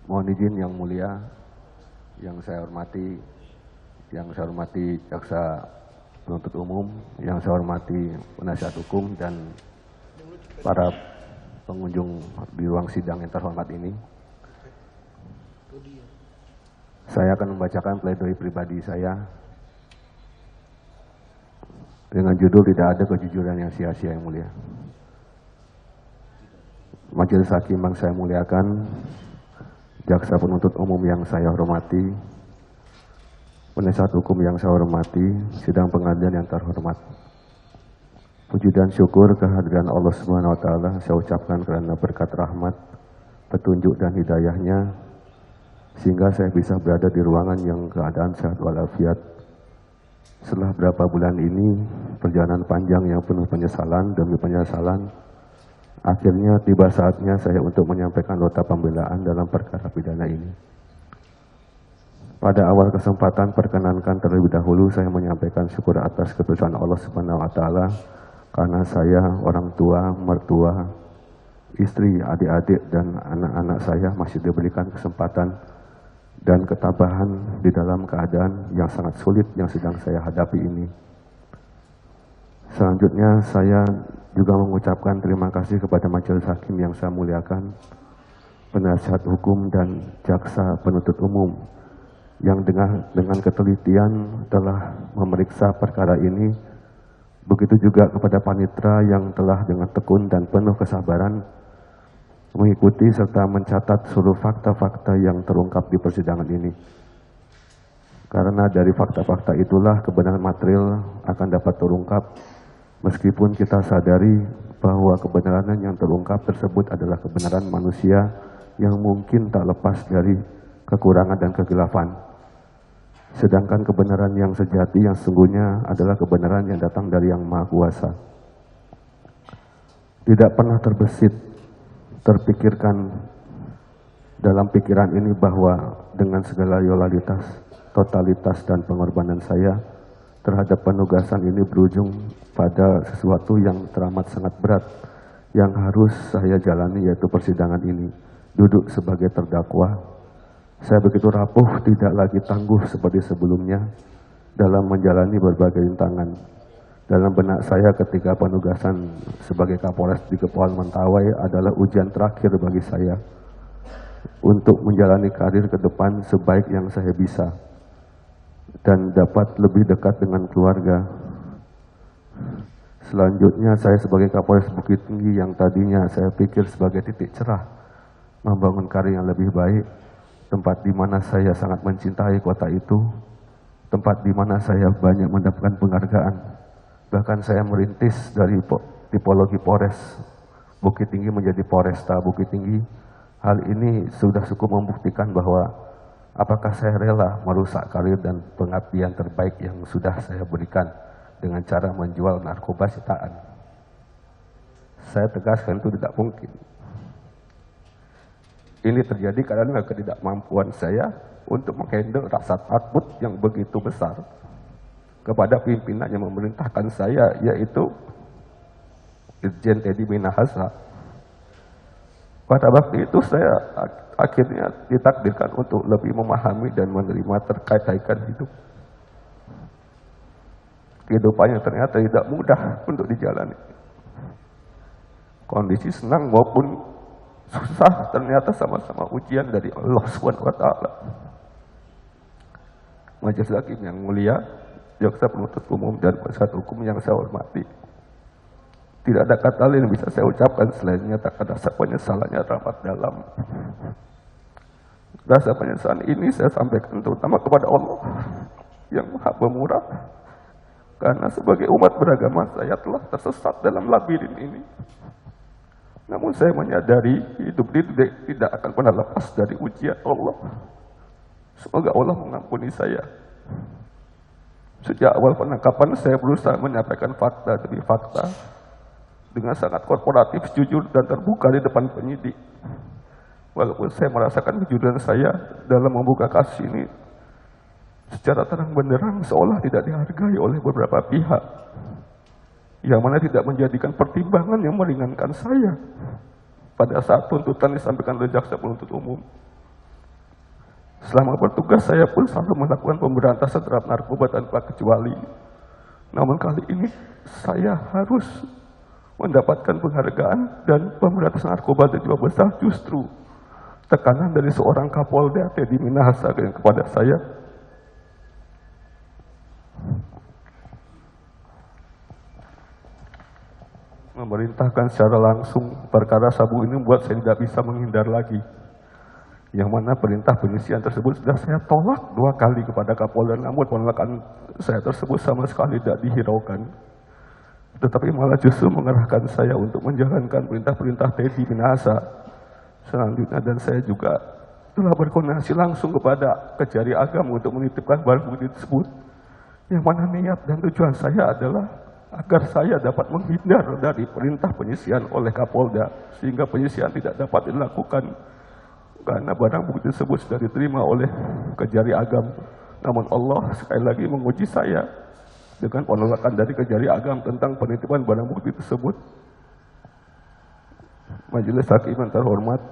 Mohon izin yang mulia, yang saya hormati jaksa penuntut umum, yang saya hormati penasihat hukum dan para pengunjung di ruang sidang yang terhormat ini. Saya akan membacakan pledoi pribadi saya dengan judul "Tidak ada kejujuran yang sia-sia yang mulia". Majelis hakim yang saya muliakan, jaksa penuntut umum yang saya hormati, penasihat hukum yang saya hormati, sidang pengadilan yang terhormat. Puji dan syukur kehadiran Allah Subhanahu wa taala saya ucapkan karena berkat rahmat, petunjuk dan hidayahnya sehingga saya bisa berada di ruangan yang keadaan sehat walafiat. Setelah berapa bulan ini perjalanan panjang yang penuh penyesalan demi penyesalan, akhirnya tiba saatnya saya untuk menyampaikan nota pembelaan dalam perkara pidana ini. Pada awal kesempatan perkenankan terlebih dahulu saya menyampaikan syukur atas keputusan Allah Subhanahu wa taala karena saya, orang tua, mertua, istri, adik-adik dan anak-anak saya masih diberikan kesempatan dan ketabahan di dalam keadaan yang sangat sulit yang sedang saya hadapi ini. Selanjutnya saya juga mengucapkan terima kasih kepada majelis hakim yang saya muliakan, penasihat hukum dan jaksa penuntut umum yang dengan ketelitian telah memeriksa perkara ini. Begitu juga kepada panitera yang telah dengan tekun dan penuh kesabaran mengikuti serta mencatat seluruh fakta-fakta yang terungkap di persidangan ini. Karena dari fakta-fakta itulah kebenaran material akan dapat terungkap, meskipun kita sadari bahwa kebenaran yang terungkap tersebut adalah kebenaran manusia yang mungkin tak lepas dari kekurangan dan kegelapan. Sedangkan kebenaran yang sejati yang sesungguhnya adalah kebenaran yang datang dari Yang Maha Kuasa. Tidak pernah terpikirkan dalam pikiran ini bahwa dengan segala loyalitas, totalitas dan pengorbanan saya terhadap penugasan ini berujung pada sesuatu yang teramat sangat berat yang harus saya jalani, yaitu persidangan ini. Duduk sebagai terdakwa, saya begitu rapuh, tidak lagi tangguh seperti sebelumnya dalam menjalani berbagai rintangan. Dalam benak saya ketika penugasan sebagai Kapolres di Kepulauan Mentawai adalah ujian terakhir bagi saya untuk menjalani karir ke depan sebaik yang saya bisa dan dapat lebih dekat dengan keluarga. Selanjutnya saya sebagai Kapolres Bukit Tinggi yang tadinya saya pikir sebagai titik cerah membangun karir yang lebih baik, tempat di mana saya sangat mencintai kota itu, tempat di mana saya banyak mendapatkan penghargaan. Bahkan saya merintis dari tipologi Polres Bukit Tinggi menjadi Polresta Bukit Tinggi. Hal ini sudah cukup membuktikan bahwa apakah saya rela merusak karir dan pengabdian terbaik yang sudah saya berikan dengan cara menjual narkoba sitaan. Saya tegaskan itu tidak mungkin. Ini terjadi karena ketidakmampuan saya untuk menghandle rasa takut yang begitu besar kepada pimpinan yang memerintahkan saya, yaitu Irjen Teddy Minahasa. Pada waktu itu saya akhirnya ditakdirkan untuk lebih memahami dan menerima terkait-kaitkan hidup. Kehidupannya ternyata tidak mudah untuk dijalani. Kondisi senang maupun susah ternyata sama-sama ujian dari Allah Subhanahu wa taala. Majelis hakim yang mulia, jaksa penuntut umum dan penasihat hukum yang saya hormati, tidak ada kata lain yang bisa saya ucapkan selain menyatakan rasa penyesalannya teramat dalam. Rasa penyesalan ini saya sampaikan terutama kepada Allah yang Maha Pemurah, karena sebagai umat beragama saya telah tersesat dalam labirin ini. Namun saya menyadari hidup ini tidak akan pernah lepas dari ujian Allah. Semoga Allah mengampuni saya. Sejak awal penangkapan saya berusaha menyampaikan fakta demi fakta dengan sangat korporatif, jujur dan terbuka di depan penyidik. Walaupun saya merasakan kejujuran saya dalam membuka kasus ini secara terang benderang seolah tidak dihargai oleh beberapa pihak, yang mana tidak menjadikan pertimbangan yang meringankan saya pada saat tuntutan disampaikan oleh jaksa penuntut umum. Selama bertugas saya pun selalu melakukan pemberantasan terhadap narkoba tanpa kecuali. Namun kali ini saya harus mendapatkan penghargaan dan pemberantasan narkoba dan juga besar justru tekanan dari seorang Kapolda Teddy Minahasa kepada saya. Memerintahkan secara langsung perkara sabu ini membuat saya tidak bisa menghindar lagi. Yang mana perintah penyisian tersebut sudah saya tolak 2 kali kepada Kapolda, namun penolakan saya tersebut sama sekali tidak dihiraukan. Tetapi malah justru mengerahkan saya untuk menjalankan perintah-perintah Teddy Minahasa selanjutnya, dan saya juga telah berkoordinasi langsung kepada Kejari Agam untuk menitipkan barang bukti tersebut. Yang mana niat dan tujuan saya adalah agar saya dapat menghindar dari perintah penyisian oleh Kapolda, sehingga penyisian tidak dapat dilakukan. Karena barang bukti tersebut sudah diterima oleh Kejari Agam. Namun Allah sekali lagi menguji saya dengan penolakan dari Kejari Agam tentang penitipan barang bukti tersebut. Majelis Hakim yang terhormat,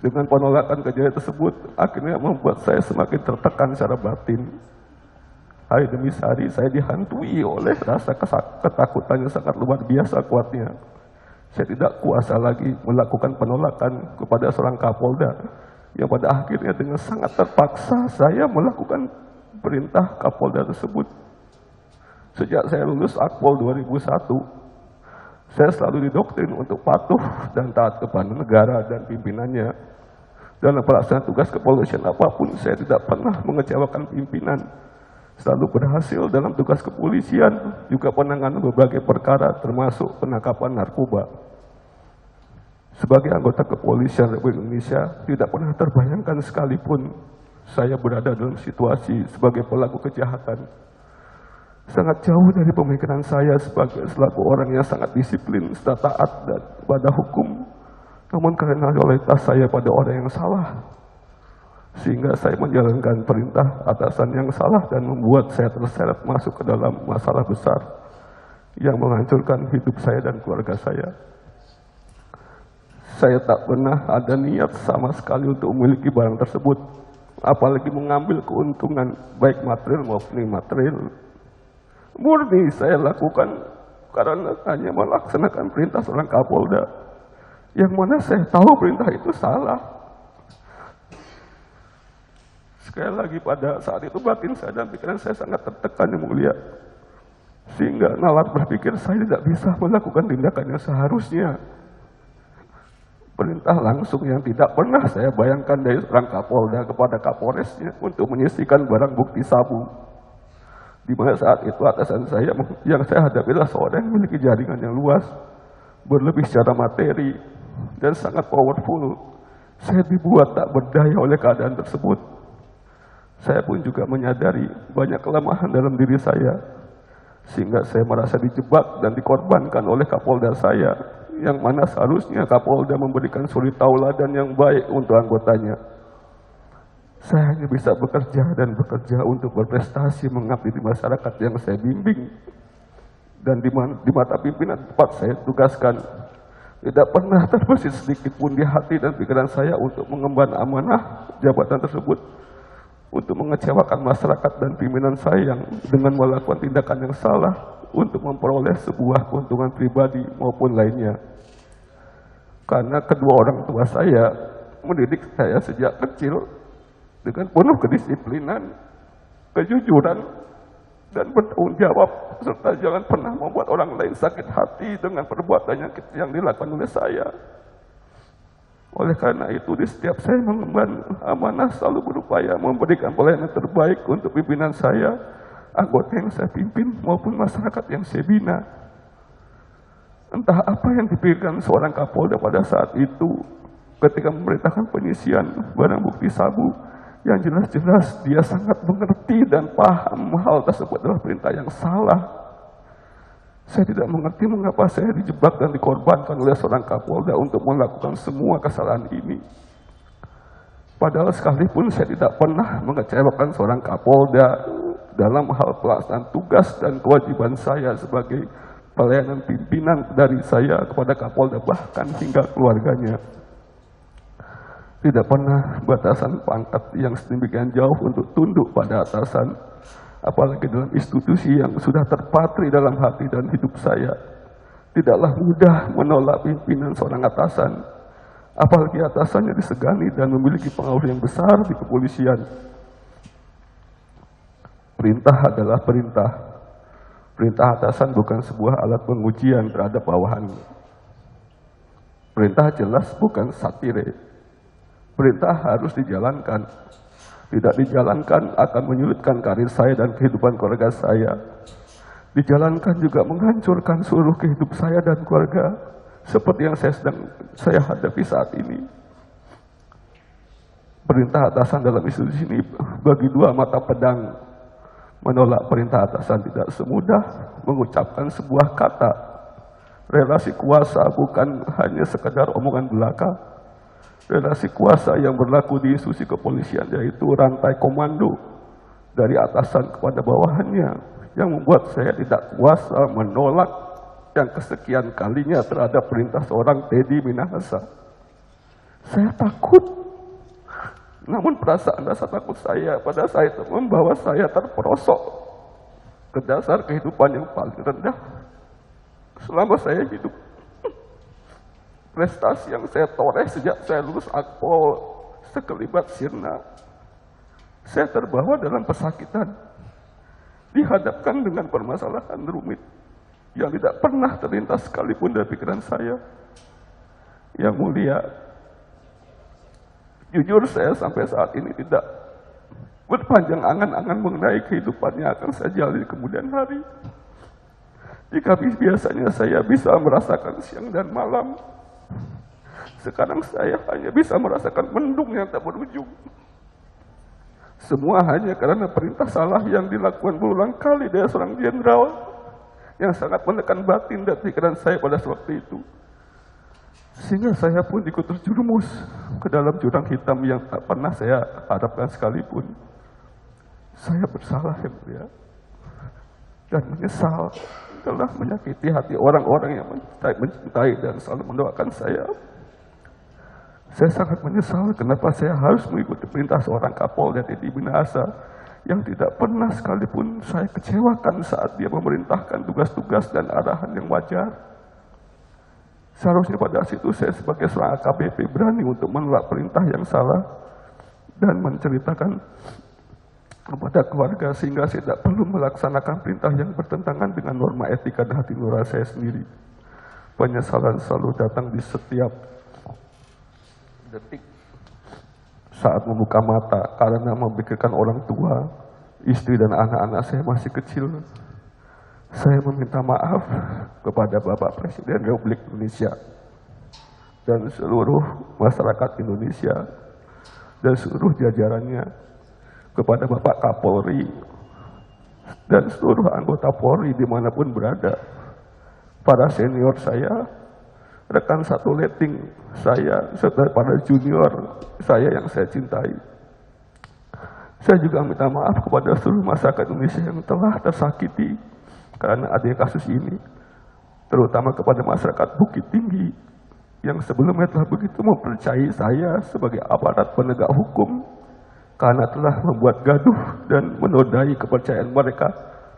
dengan penolakan Kejari tersebut akhirnya membuat saya semakin tertekan secara batin. Hari demi hari saya dihantui oleh rasa ketakutan yang sangat luar biasa kuatnya. Saya tidak kuasa lagi melakukan penolakan kepada seorang Kapolda yang pada akhirnya dengan sangat terpaksa saya melakukan perintah Kapolda tersebut. Sejak saya lulus Akpol 2001, saya selalu didoktrin untuk patuh dan taat kepada negara dan pimpinannya. Dalam pelaksanaan tugas kepolisian apapun, saya tidak pernah mengecewakan pimpinan. Selalu berhasil dalam tugas kepolisian, juga penanganan berbagai perkara termasuk penangkapan narkoba. Sebagai anggota kepolisian Republik Indonesia, tidak pernah terbayangkan sekalipun saya berada dalam situasi sebagai pelaku kejahatan. Sangat jauh dari pemikiran saya selaku orang yang sangat disiplin, taat dan pada hukum. Namun karena loyalitas saya pada orang yang salah, sehingga saya menjalankan perintah atasan yang salah dan membuat saya terseret masuk ke dalam masalah besar yang menghancurkan hidup saya dan keluarga saya. Saya tak pernah ada niat sama sekali untuk memiliki barang tersebut, apalagi mengambil keuntungan baik material maupun imaterial. Murni saya lakukan karena hanya melaksanakan perintah seorang Kapolda, yang mana saya tahu perintah itu salah. Sekali lagi pada saat itu batin saya dan pikiran saya sangat tertekan yang mulia. Sehingga nalar berpikir saya tidak bisa melakukan tindakan yang seharusnya. Perintah langsung yang tidak pernah saya bayangkan dari seorang Kapolda kepada Kapolresnya untuk menyisikan barang bukti sabu. Di mana saat itu atasan saya yang saya hadapi adalah seorang yang memiliki jaringan yang luas, berlebih secara materi, dan sangat powerful. Saya dibuat tak berdaya oleh keadaan tersebut. Saya pun juga menyadari banyak kelemahan dalam diri saya, sehingga saya merasa dijebak dan dikorbankan oleh Kapolda saya, yang mana seharusnya Kapolda memberikan suri tauladan yang baik untuk anggotanya. Saya hanya bisa bekerja untuk berprestasi mengabdi di masyarakat yang saya bimbing, dan di mata pimpinan tempat saya tugaskan. Tidak pernah terbesit sedikit pun di hati dan pikiran saya untuk mengemban amanah jabatan tersebut, untuk mengecewakan masyarakat dan pimpinan saya yang dengan melakukan tindakan yang salah untuk memperoleh sebuah keuntungan pribadi maupun lainnya. Karena kedua orang tua saya mendidik saya sejak kecil dengan penuh kedisiplinan, kejujuran, dan bertanggung jawab, serta jangan pernah membuat orang lain sakit hati dengan perbuatan yang dilakukan oleh saya. Oleh karena itu, di setiap saya mengemban amanah selalu berupaya memberikan pelayanan terbaik untuk pimpinan saya, anggota yang saya pimpin, maupun masyarakat yang saya bina. Entah apa yang dipikirkan seorang Kapolda pada saat itu ketika memerintahkan penyisian barang bukti sabu, yang jelas-jelas dia sangat mengerti dan paham hal tersebut adalah perintah yang salah. Saya tidak mengerti mengapa saya dijebak dan dikorbankan oleh seorang Kapolda untuk melakukan semua kesalahan ini. Padahal sekalipun saya tidak pernah mengecewakan seorang Kapolda dalam hal pelaksanaan tugas dan kewajiban saya sebagai pelayanan pimpinan dari saya kepada Kapolda, bahkan hingga keluarganya. Tidak pernah batasan pangkat yang sedemikian jauh untuk tunduk pada atasan, apalagi dalam institusi yang sudah terpatri dalam hati dan hidup saya. Tidaklah mudah menolak pimpinan seorang atasan, apalagi atasannya disegani dan memiliki pengaruh yang besar di kepolisian. Perintah adalah perintah. Perintah atasan bukan sebuah alat pengujian terhadap bawahannya. Perintah jelas bukan satire. Perintah harus dijalankan. Tidak dijalankan akan menyulitkan karir saya dan kehidupan keluarga saya. Dijalankan juga menghancurkan seluruh kehidupan saya dan keluarga, seperti yang saya hadapi saat ini. Perintah atasan dalam institusi ini bagi dua mata pedang. Menolak perintah atasan tidak semudah mengucapkan sebuah kata. Relasi kuasa bukan hanya sekedar omongan belaka. Relasi kuasa yang berlaku di institusi kepolisian yaitu rantai komando dari atasan kepada bawahannya yang membuat saya tidak kuasa menolak yang kesekian kalinya terhadap perintah seorang Teddy Minahasa. Saya takut, namun perasaan rasa takut saya pada saat itu membawa saya terperosok ke dasar kehidupan yang paling rendah selama saya hidup. Prestasi yang saya toreh sejak saya lulus Akpol sekelibat sirna. Saya terbawa dalam pesakitan, dihadapkan dengan permasalahan rumit yang tidak pernah terlintas sekalipun dari pikiran saya. Yang mulia, jujur saya sampai saat ini tidak berpanjang angan-angan mengenai kehidupan yang akan saya jalani kemudian hari. Jika biasanya saya bisa merasakan siang dan malam, sekarang saya hanya bisa merasakan mendung yang tak berujung. Semua hanya karena perintah salah yang dilakukan berulang kali dari seorang jenderal yang sangat menekan batin dan pikiran saya pada waktu itu. Sehingga saya pun ikut terjerumus ke dalam jurang hitam yang tak pernah saya harapkan sekalipun. Saya bersalah yang mulia dan menyesal telah menyakiti hati orang-orang yang mencintai dan selalu mendoakan saya. Saya sangat menyesal kenapa saya harus mengikuti perintah seorang Kapolda Teddy Minahasa yang tidak pernah sekalipun saya kecewakan saat dia memerintahkan tugas-tugas dan arahan yang wajar. Seharusnya pada situ saya sebagai seorang AKBP berani untuk menolak perintah yang salah dan menceritakan kepada keluarga sehingga saya tidak perlu melaksanakan perintah yang bertentangan dengan norma etika dan hati nurani saya sendiri. Penyesalan selalu datang di setiap detik saat membuka mata karena memikirkan orang tua, istri dan anak-anak saya masih kecil. Saya meminta maaf kepada Bapak Presiden Republik Indonesia dan seluruh masyarakat Indonesia dan seluruh jajarannya, kepada Bapak Kapolri dan seluruh anggota Polri dimanapun berada, para senior saya, rekan satu letting saya, serta para junior saya yang saya cintai. Saya juga minta maaf kepada seluruh masyarakat Indonesia yang telah tersakiti karena adanya kasus ini, terutama kepada masyarakat Bukit Tinggi yang sebelumnya telah begitu mempercayai saya sebagai aparat penegak hukum karena telah membuat gaduh dan menodai kepercayaan mereka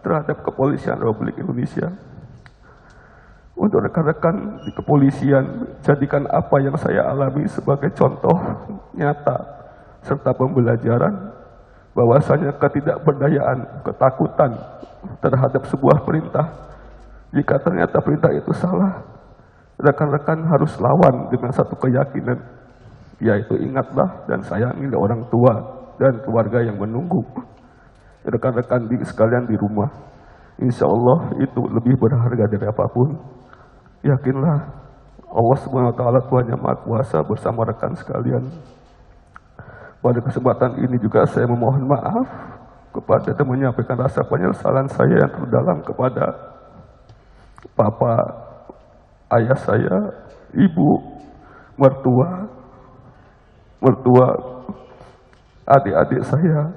terhadap kepolisian Republik Indonesia. Untuk rekan-rekan di kepolisian, jadikan apa yang saya alami sebagai contoh nyata serta pembelajaran bahwasanya ketidakberdayaan, ketakutan terhadap sebuah perintah, jika ternyata perintah itu salah, rekan-rekan harus lawan dengan satu keyakinan, yaitu ingatlah dan sayangi orang tua dan keluarga yang menunggu. Rekan-rekan sekalian di rumah, insya Allah itu lebih berharga dari apapun. Yakinlah Allah SWT Tuhan yang Maha Kuasa bersama rekan sekalian. Pada kesempatan ini juga saya memohon maaf kepada dan menyampaikan rasa penyesalan saya yang terdalam kepada Papa, ayah saya, ibu, mertua, adik-adik saya,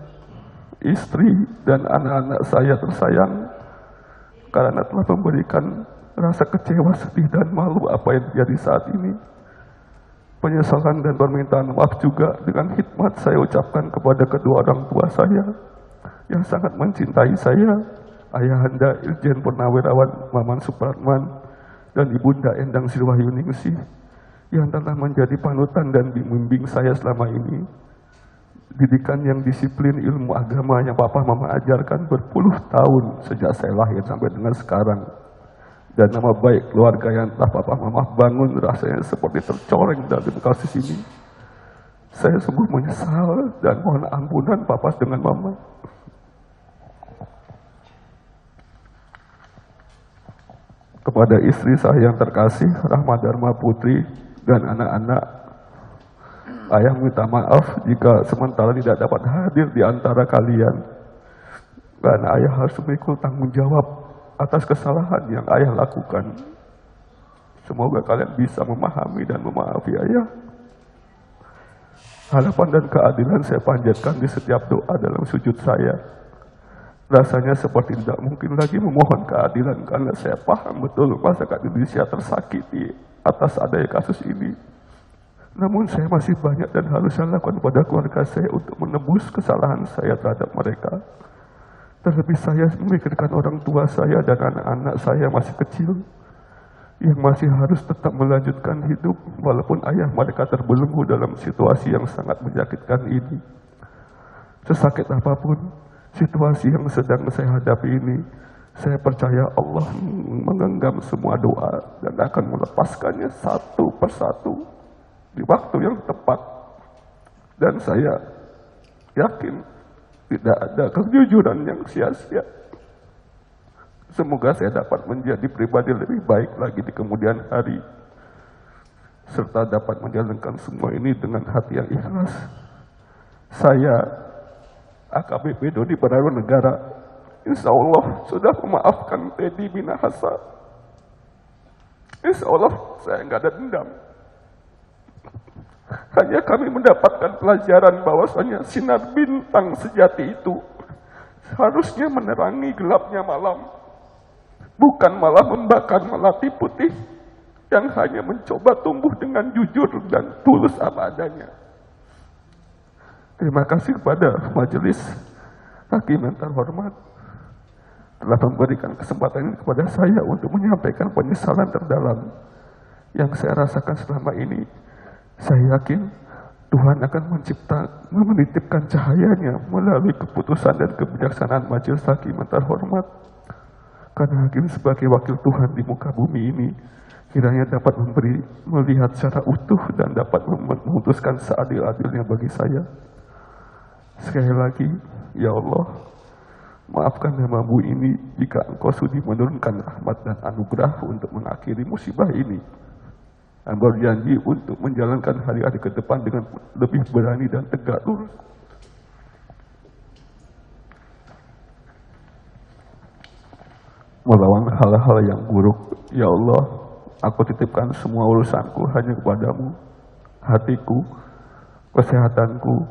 istri, dan anak-anak saya tersayang, karena telah memberikan rasa kecewa, sedih, dan malu apa yang terjadi saat ini. Penyesalan dan permintaan maaf juga dengan hikmat saya ucapkan kepada kedua orang tua saya yang sangat mencintai saya, Ayahanda Irjen Purnawirawan Maman Supratman dan Ibunda Endang Sriwahyuningsih yang telah menjadi panutan dan bimbing saya selama ini. Didikan yang disiplin ilmu agama yang Papa Mama ajarkan berpuluh tahun sejak saya lahir sampai dengan sekarang. Dan nama baik keluarga yang telah Papa Mama bangun rasanya seperti tercoreng dalam kasus ini. Saya sungguh menyesal dan mohon ampunan Papa dengan Mama. Kepada istri saya yang terkasih, Rahma Dharma Putri, dan anak-anak, Ayah minta maaf jika sementara tidak dapat hadir di antara kalian. Karena Ayah harus memikul tanggung jawab atas kesalahan yang Ayah lakukan. Semoga kalian bisa memahami dan memaafi Ayah. Harapan dan keadilan saya panjatkan di setiap doa dalam sujud saya. Rasanya seperti tidak mungkin lagi memohon keadilan karena saya paham betul masyarakat Indonesia tersakiti atas adanya kasus ini. Namun saya masih banyak dan harus saya lakukan pada keluarga saya untuk menebus kesalahan saya terhadap mereka. Terlebih saya memikirkan orang tua saya dan anak-anak saya masih kecil, yang masih harus tetap melanjutkan hidup walaupun ayah mereka terbelenggu dalam situasi yang sangat menyakitkan ini. Sesakit apapun situasi yang sedang saya hadapi ini, saya percaya Allah menggenggam semua doa dan akan melepaskannya satu persatu di waktu yang tepat. Dan saya yakin tidak ada kejujuran yang sia-sia. Semoga saya dapat menjadi pribadi lebih baik lagi di kemudian hari, serta dapat menjalankan semua ini dengan hati yang ikhlas. Saya, AKBP Dodi Penawirawan Negara, insya Allah sudah memaafkan Teddy Minahasa. Insya Allah saya nggak ada dendam. Hanya kami mendapatkan pelajaran bahwasanya sinar bintang sejati itu harusnya menerangi gelapnya malam, bukan malah membakar melati putih yang hanya mencoba tumbuh dengan jujur dan tulus apa adanya. Terima kasih kepada majelis hakim yang terhormat telah memberikan kesempatan ini kepada saya untuk menyampaikan penyesalan terdalam yang saya rasakan selama ini. Saya yakin Tuhan akan menitipkan cahayanya melalui keputusan dan kebijaksanaan majelis hakim yang terhormat. Karena hakim sebagai wakil Tuhan di muka bumi ini kiranya dapat melihat secara utuh dan dapat memutuskan seadil-adilnya bagi saya. Sekali lagi, ya Allah, maafkan namamu ini jika Engkau sudi menurunkan rahmat dan anugerah untuk mengakhiri musibah ini. Hamba berjanji untuk menjalankan hari-hari ke depan dengan lebih berani dan tegak lurus. Melawan hal-hal yang buruk, ya Allah, aku titipkan semua urusanku hanya kepadamu, hatiku, kesehatanku,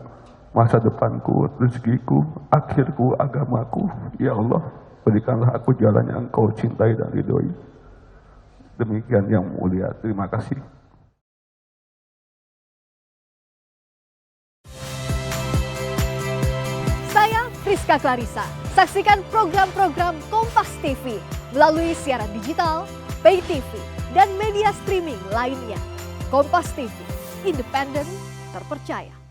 masa depanku, rezekiku, akhirku, agamaku. Ya Allah, berikanlah aku jalan yang Engkau cintai dan ridhoi. Demikian yang mulia, terima kasih. Saya Friska Clarissa. Saksikan program-program Kompas TV melalui siaran digital, pay TV, dan media streaming lainnya. Kompas TV, independen, terpercaya.